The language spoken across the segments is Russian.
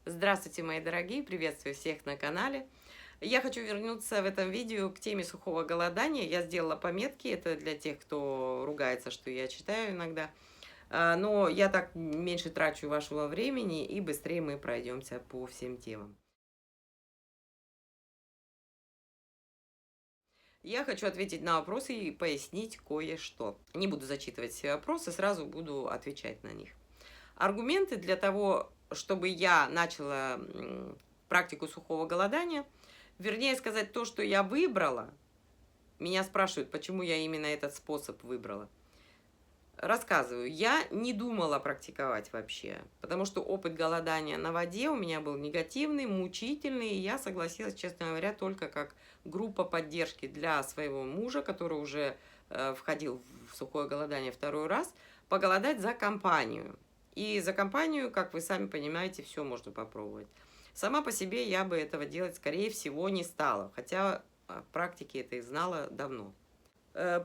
Здравствуйте, мои дорогие! Приветствую всех на канале. Я хочу вернуться в этом видео к теме сухого голодания. Я сделала пометки, это для тех, кто ругается, что я читаю иногда. Но я так меньше трачу вашего времени и быстрее мы пройдемся по всем темам. Я хочу ответить на вопросы и пояснить кое-что. Не буду зачитывать все вопросы, сразу буду отвечать на них. Аргументы для того, чтобы я начала практику сухого голодания, вернее сказать, то, что я выбрала. Меня спрашивают, почему я именно этот способ выбрала. Рассказываю, я не думала практиковать вообще, потому что опыт голодания на воде у меня был негативный, мучительный, и я согласилась, честно говоря, только как группа поддержки для своего мужа, который уже входил в сухое голодание второй раз, поголодать за компанию. И за компанию, как вы сами понимаете, все можно попробовать. Сама по себе я бы этого делать, скорее всего, не стала, хотя в практике это и знала давно.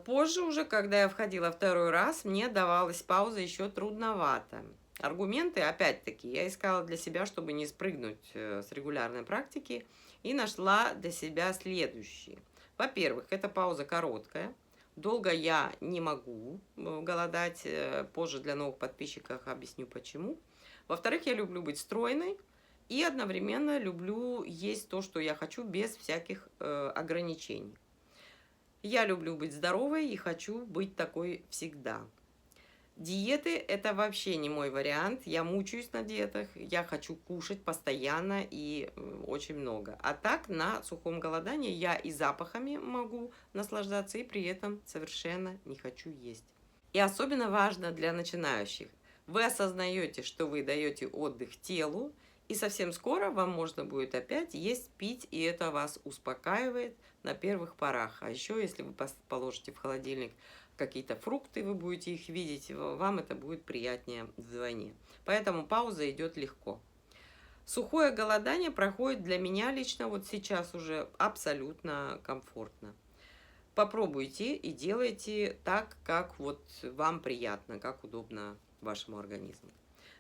Позже уже, когда я входила второй раз, мне давалась пауза еще трудновато. Аргументы, опять-таки, я искала для себя, чтобы не спрыгнуть с регулярной практики, и нашла для себя следующие. Во-первых, эта пауза короткая. Долго я не могу голодать. Позже для новых подписчиков объясню почему. Во-вторых, я люблю быть стройной и одновременно люблю есть то, что я хочу, без всяких ограничений. Я люблю быть здоровой и хочу быть такой всегда. Диеты – это вообще не мой вариант. Я мучаюсь на диетах, я хочу кушать постоянно и очень много. А так на сухом голодании я и запахами могу наслаждаться, и при этом совершенно не хочу есть. И особенно важно для начинающих. Вы осознаете, что вы даете отдых телу, и совсем скоро вам можно будет опять есть, пить, и это вас успокаивает на первых порах. А еще, если вы положите в холодильник какие-то фрукты, вы будете их видеть, вам это будет приятнее вдвойне. Поэтому пауза идет легко. Сухое голодание проходит для меня лично вот сейчас уже абсолютно комфортно. Попробуйте и делайте так, как вот вам приятно, как удобно вашему организму.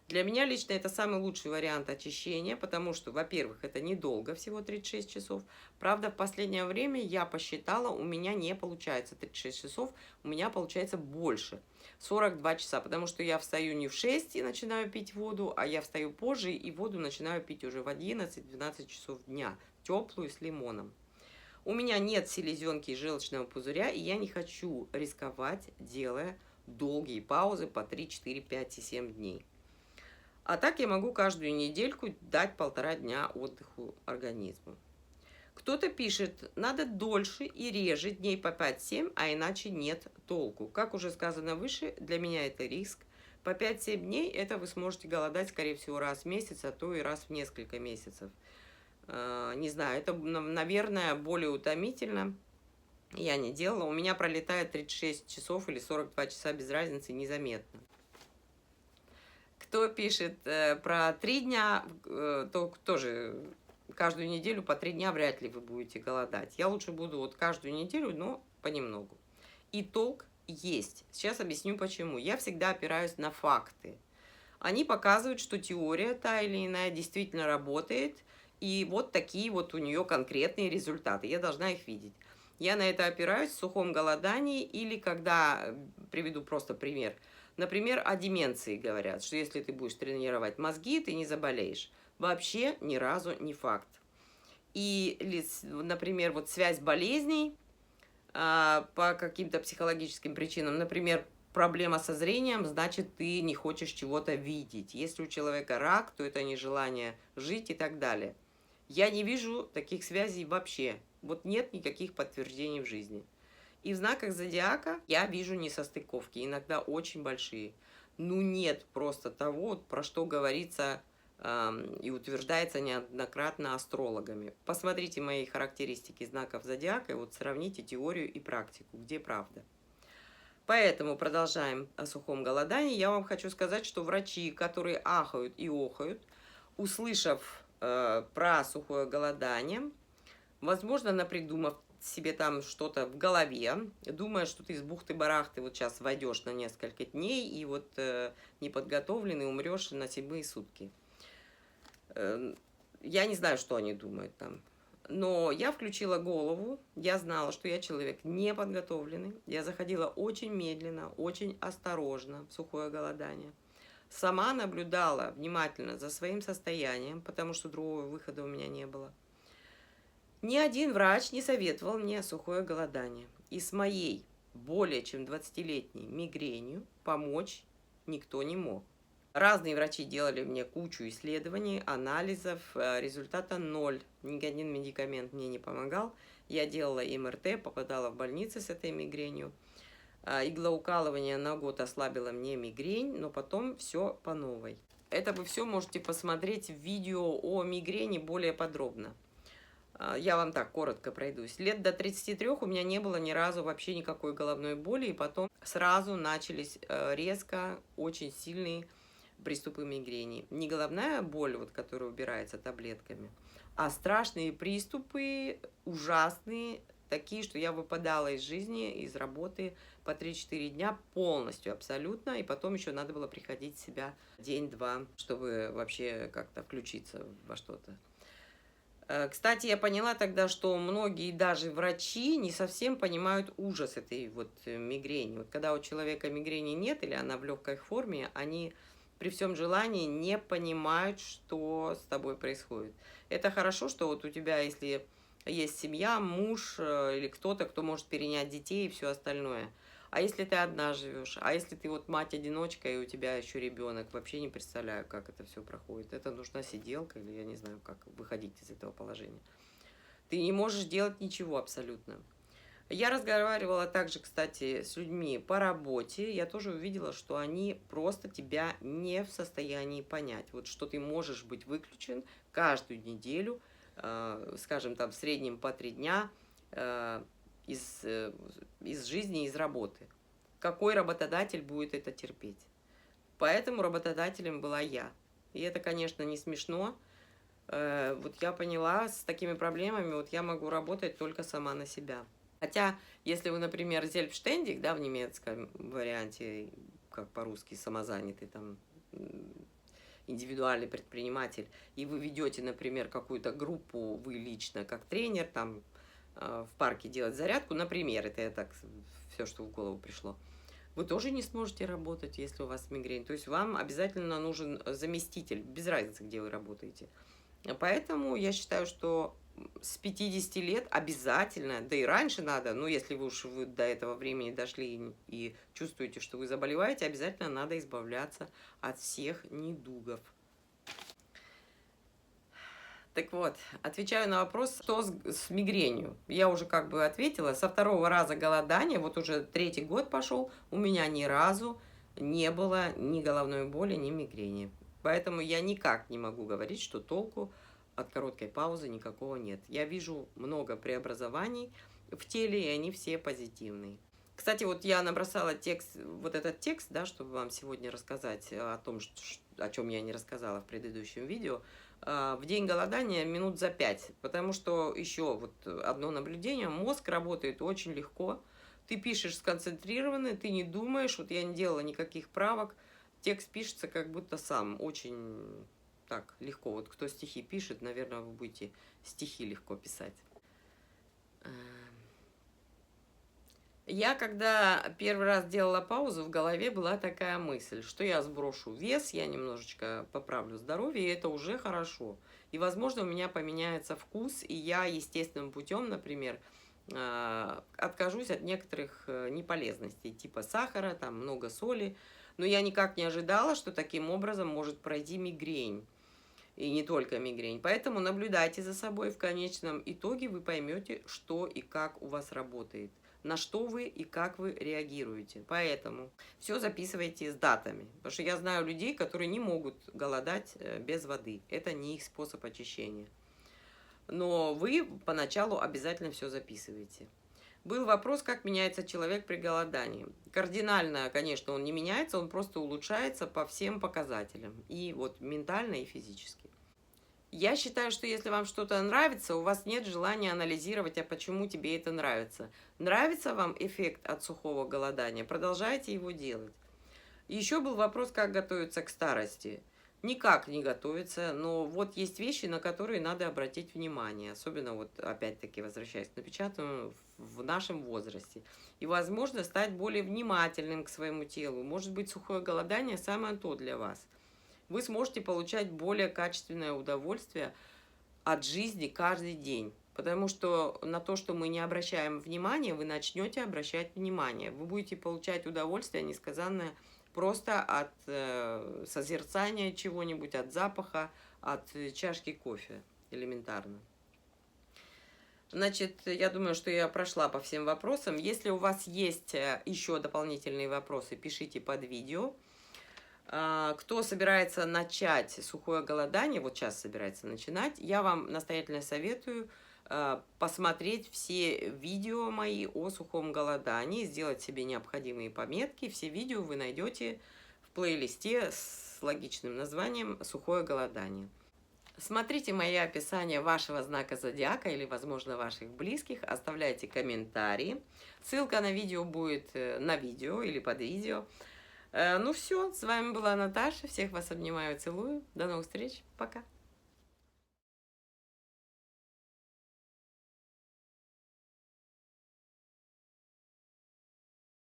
Для меня лично это самый лучший вариант очищения, потому что, во-первых, это недолго, всего 36 часов. Правда, в последнее время я посчитала, у меня не получается 36 часов, у меня получается больше, 42 часа, потому что я встаю не в 6 и начинаю пить воду, а я встаю позже и воду начинаю пить уже в 11-12 часов дня, теплую с лимоном. У меня нет селезенки и желчного пузыря, и я не хочу рисковать, делая долгие паузы по 3, 4, 5 и 7 дней. А так я могу каждую недельку дать 1,5 дня отдыху организму. Кто-то пишет, надо дольше и реже, дней по 5-7, а иначе нет толку. Как уже сказано выше, для меня это риск. По 5-7 дней это вы сможете голодать, скорее всего, раз в месяц, а то и раз в несколько месяцев. Не знаю, это, наверное, более утомительно. Я не делала. У меня пролетает 36 часов или 42 часа без разницы, незаметно. Кто пишет про 3 дня, то тоже каждую неделю по 3 дня вряд ли вы будете голодать. Я лучше буду вот каждую неделю, но понемногу. И толк есть. Сейчас объясню почему. Я всегда опираюсь на факты. Они показывают, что теория та или иная действительно работает, и вот такие вот у нее конкретные результаты. Я должна их видеть. Я на это опираюсь в сухом голодании или когда, приведу просто пример, например, о деменции говорят, что если ты будешь тренировать мозги, ты не заболеешь. Вообще ни разу не факт. И, например, вот связь болезней по каким-то психологическим причинам, например, проблема со зрением, значит, ты не хочешь чего-то видеть. Если у человека рак, то это нежелание жить и так далее. Я не вижу таких связей вообще. Вот нет никаких подтверждений в жизни. И в знаках зодиака я вижу несостыковки, иногда очень большие. Ну нет просто того, про что говорится и утверждается неоднократно астрологами. Посмотрите мои характеристики знаков зодиака и вот сравните теорию и практику, где правда. Поэтому продолжаем о сухом голодании. Я вам хочу сказать, что врачи, которые ахают и охают, услышав про сухое голодание, возможно, напридумав себе там что-то в голове, думая, что ты из бухты-барахты вот сейчас войдешь на несколько дней и вот неподготовленный умрешь на 7-е сутки. Э, Я не знаю, что они думают там. Но я включила голову, я знала, что я человек неподготовленный. Я заходила очень медленно, очень осторожно в сухое голодание. Сама наблюдала внимательно за своим состоянием, потому что другого выхода у меня не было. Ни один врач не советовал мне сухое голодание. И с моей более чем 20-летней мигренью помочь никто не мог. Разные врачи делали мне кучу исследований, анализов, результата ноль. Ни один медикамент мне не помогал. Я делала МРТ, попадала в больницы с этой мигренью. Иглоукалывание на год ослабило мне мигрень, но потом все по новой. Это вы все можете посмотреть в видео о мигрени более подробно. Я вам так коротко пройдусь. Лет до 33 у меня не было ни разу вообще никакой головной боли, и потом сразу начались резко очень сильные приступы мигрени. Не головная боль, вот, которая убирается таблетками, а страшные приступы, ужасные, такие, что я выпадала из жизни, из работы по 3-4 дня полностью, абсолютно, и потом еще надо было приходить в себя день-два, чтобы вообще как-то включиться во что-то. Кстати, я поняла тогда, что многие даже врачи не совсем понимают ужас этой вот мигрени. Вот когда у человека мигрени нет или она в легкой форме, они при всем желании не понимают, что с тобой происходит. Это хорошо, что вот у тебя, если есть семья, муж или кто-то, кто может перенять детей и все остальное. А если ты одна живешь, а если ты вот мать-одиночка и у тебя еще ребенок, вообще не представляю, как это все проходит. Это нужна сиделка или я не знаю, как выходить из этого положения. Ты не можешь делать ничего абсолютно. Я разговаривала также, кстати, с людьми по работе. Я тоже увидела, что они просто тебя не в состоянии понять. Вот что ты можешь быть выключен каждую неделю, скажем, там в среднем по 3 дня из жизни, из работы. Какой работодатель будет это терпеть? Поэтому работодателем была я. И это, конечно, не смешно. Вот я поняла, с такими проблемами вот я могу работать только сама на себя. Хотя, если вы, например, зельфштендик, да, в немецком варианте, как по-русски, самозанятый, там, индивидуальный предприниматель, и вы ведете, например, какую-то группу, вы лично как тренер, там, в парке делать зарядку, например, это я так, все, что в голову пришло, вы тоже не сможете работать, если у вас мигрень. То есть вам обязательно нужен заместитель, без разницы, где вы работаете. Поэтому я считаю, что с 50 лет обязательно, да и раньше надо, ну, если вы до этого времени дошли и чувствуете, что вы заболеваете, обязательно надо избавляться от всех недугов. Так вот, отвечаю на вопрос, что с мигренью. Я уже как бы ответила. Со второго раза голодания, вот уже 3-й год пошел, у меня ни разу не было ни головной боли, ни мигрени. Поэтому я никак не могу говорить, что толку от короткой паузы никакого нет. Я вижу много преобразований в теле, и они все позитивные. Кстати, вот я набросала текст, вот этот текст, да, чтобы вам сегодня рассказать о том, о чем я не рассказала в предыдущем видео, в день голодания минут за 5, потому что еще вот одно наблюдение, мозг работает очень легко, ты пишешь сконцентрированно, ты не думаешь, вот я не делала никаких правок, текст пишется как будто сам, очень так легко, вот кто стихи пишет, наверное, вы будете стихи легко писать. Я, когда первый раз делала паузу, в голове была такая мысль, что я сброшу вес, я немножечко поправлю здоровье, и это уже хорошо. И, возможно, у меня поменяется вкус, и я естественным путем, например, откажусь от некоторых неполезностей, типа сахара, там много соли. Но я никак не ожидала, что таким образом может пройти мигрень. И не только мигрень. Поэтому наблюдайте за собой, в конечном итоге вы поймете, что и как у вас работает, на что вы и как вы реагируете. Поэтому все записывайте с датами. Потому что я знаю людей, которые не могут голодать без воды. Это не их способ очищения. Но вы поначалу обязательно все записываете. Был вопрос, как меняется человек при голодании. Кардинально, конечно, он не меняется, он просто улучшается по всем показателям. И вот ментально, и физически. Я считаю, что если вам что-то нравится, у вас нет желания анализировать, а почему тебе это нравится. Нравится вам эффект от сухого голодания, продолжайте его делать. Еще был вопрос, как готовиться к старости. никак не готовится, но вот есть вещи, на которые надо обратить внимание, особенно вот опять-таки возвращаясь к напечатанному в нашем возрасте. И, возможно, стать более внимательным к своему телу. Может быть, сухое голодание самое то для вас. Вы сможете получать более качественное удовольствие от жизни каждый день. Потому что на то, что мы не обращаем внимания, вы начнете обращать внимание. Вы будете получать удовольствие несказанное просто от созерцания чего-нибудь, от запаха, от чашки кофе элементарно. Значит, я думаю, что я прошла по всем вопросам. Если у вас есть еще дополнительные вопросы, пишите под видео. Кто собирается начать сухое голодание, вот сейчас собирается начинать, я вам настоятельно советую посмотреть все видео мои о сухом голодании, сделать себе необходимые пометки. Все видео вы найдете в плейлисте с логичным названием «Сухое голодание». Смотрите мои описания вашего знака зодиака или, возможно, ваших близких, оставляйте комментарии. Ссылка на видео будет на видео или под видео. Ну все, с вами была Наташа. Всех вас обнимаю, целую. До новых встреч. Пока.